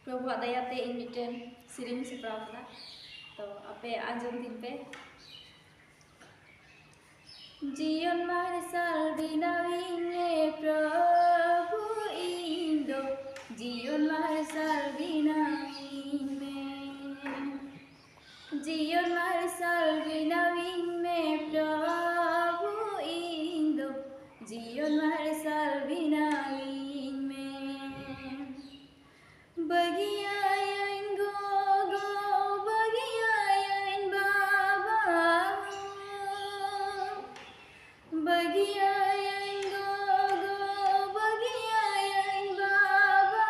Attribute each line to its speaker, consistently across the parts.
Speaker 1: प्रभु दयाते इन mitten सिरिंग सप्राव कदा तो आपे आंजम दिन पे जीवन मार्शल बिनाविने प्रभु इंदो जीवन मार्शल बिनाविने जीवन मार्शल बिनाविने प्रभु इंदो जीवन मार्शल बिनाविने bagian gogo bagian baba bagian gogo bagian baba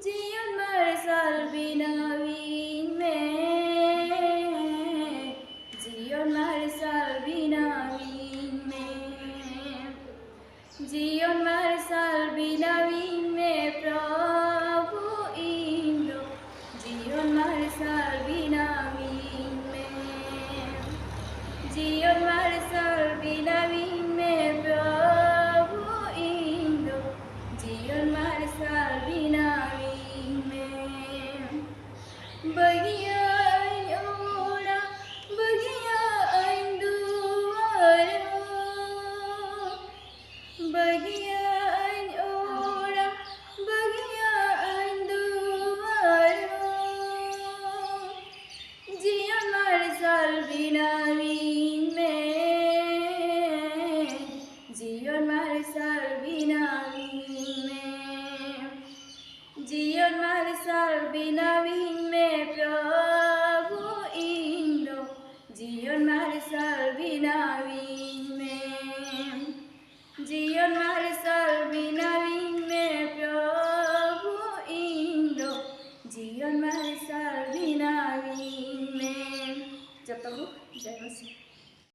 Speaker 1: जीवन मार्शल बिनाविन में जीवन मार्शल बिनाविन में जीवन मार्शल बिनाविन में प्रभु इंदो जीवन मार्शल बिनाविन में जीवन मार्शल बिनाविन में प्रभु इंदो जीवन मार्शल बिनाविन में bagian ora bagian dua bagian ora bagian dua जीवन मार्शल बिनाविन में जीवन मार्शल बिनाविन में जीवन मार्शल बिनाविन में प्रभु इंदो जीवन मार्शल बिनाविन में जीवन मार्शल बिनाविन में प्रभु इंदो जीवन मार्शल बिनाविन में जब तक जय मसीह।